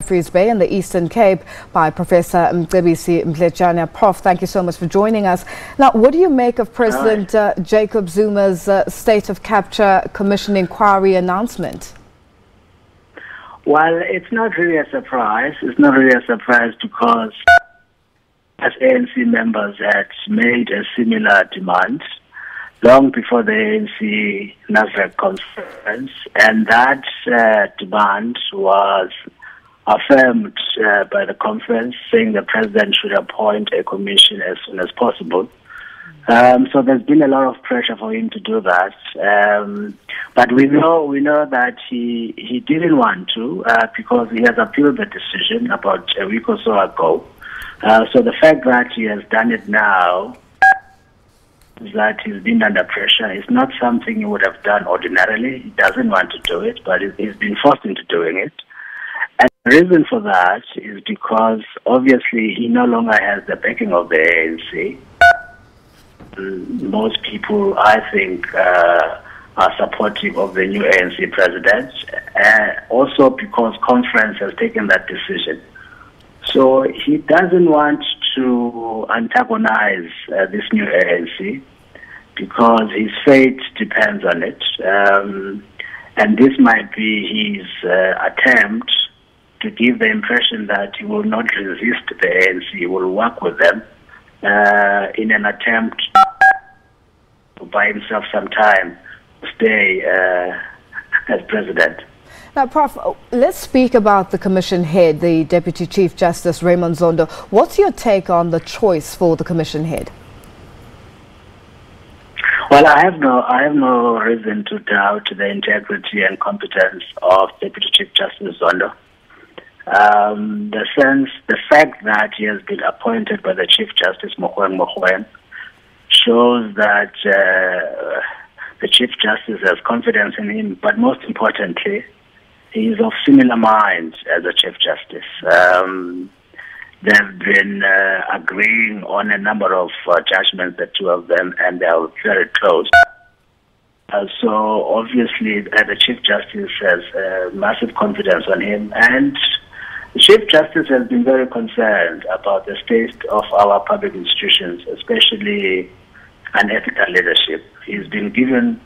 Jeffreys Bay in the Eastern Cape by Professor Mcebisi Mdletyana. Prof, thank you so much for joining us. Now, what do you make of President Jacob Zuma's State of Capture Commission inquiry announcement? Well, it's not really a surprise. It's not really a surprise because as ANC members had made a similar demand long before the ANC NASREC conference, and that demand was affirmed by the conference, saying the president should appoint a commission as soon as possible. So there's been a lot of pressure for him to do that, but we know that he didn't want to because he has appealed the decision about a week or so ago. So the fact that he has done it now, that he's been under pressure, is not something he would have done ordinarily. He doesn't want to do it, but he's been forced into doing it. And the reason for that is because obviously he no longer has the backing of the ANC. Most people, I think, are supportive of the new ANC president, also because conference has taken that decision. So he doesn't want to antagonize this new ANC because his fate depends on it. And this might be his attempt to give the impression that he will not resist the ANC, he will work with them in an attempt to buy himself some time to stay as president. Now, Prof, let's speak about the commission head, the Deputy Chief Justice Raymond Zondo. What's your take on the choice for the commission head? Well, I have no reason to doubt the integrity and competence of Deputy Chief Justice Zondo. The fact that he has been appointed by the Chief Justice Mogoeng shows that the Chief Justice has confidence in him, but most importantly, he is of similar mind as a Chief Justice. They've been agreeing on a number of judgments, the two of them, and they are very close. So obviously, the Chief Justice has massive confidence on him, and the Chief Justice has been very concerned about the state of our public institutions, especially unethical leadership. He's been given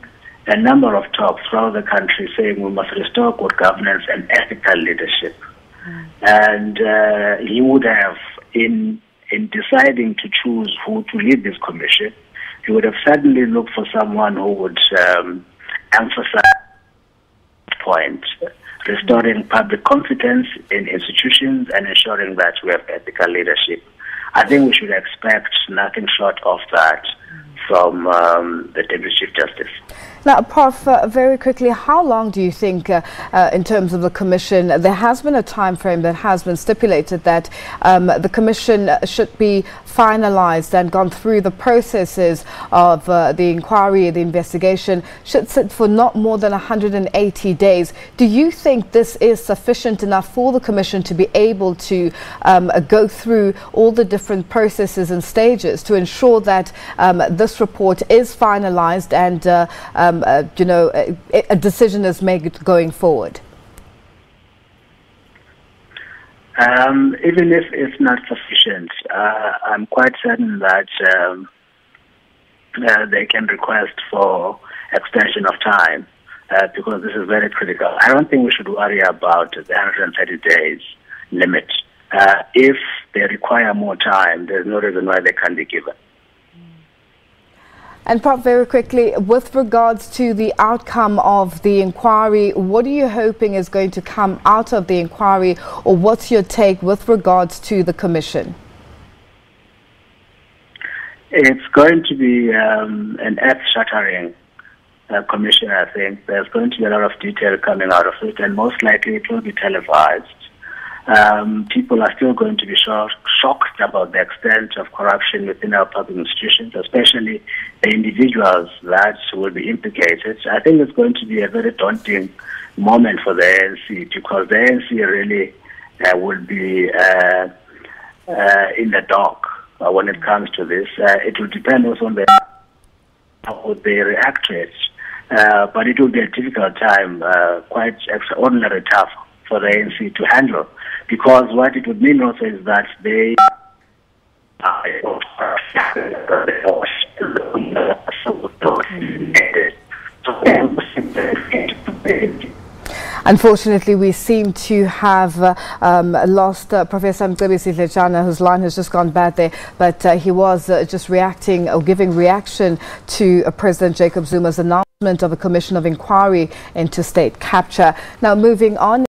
a number of talks throughout the country saying we must restore good governance and ethical leadership. And he would have, in deciding to choose who to lead this commission, he would have certainly looked for someone who would emphasize that point, restoring public confidence in institutions and ensuring that we have ethical leadership. I think we should expect nothing short of that from the Deputy Chief Justice. Now, Prof, very quickly, how long do you think, in terms of the commission, there has been a time frame that has been stipulated that the commission should be finalized and gone through the processes of the inquiry, the investigation, should sit for not more than 180 days. Do you think this is sufficient enough for the commission to be able to go through all the different processes and stages to ensure that this report is finalized and a decision is made going forward? Even if it's not sufficient, I'm quite certain that they can request for extension of time because this is very critical. I don't think we should worry about the 130 days limit. If they require more time, there's no reason why they can't be given. And Prof, very quickly, with regards to the outcome of the inquiry, what are you hoping is going to come out of the inquiry, or what's your take with regards to the commission? It's going to be an earth-shattering commission, I think. There's going to be a lot of detail coming out of it, and most likely it will be televised. People are still going to be shocked about the extent of corruption within our public institutions, especially the individuals that will be implicated. I think it's going to be a very daunting moment for the ANC because the ANC really will be in the dark when it comes to this. It will depend also on how they react to it, but it will be a difficult time, quite extraordinarily tough for the ANC to handle, because what it would mean also is that they Unfortunately, we seem to have lost Professor Mcebisi Mdletyana, whose line has just gone bad there, but he was just reacting or giving reaction to President Jacob Zuma's announcement of a commission of inquiry into state capture. Now, moving on.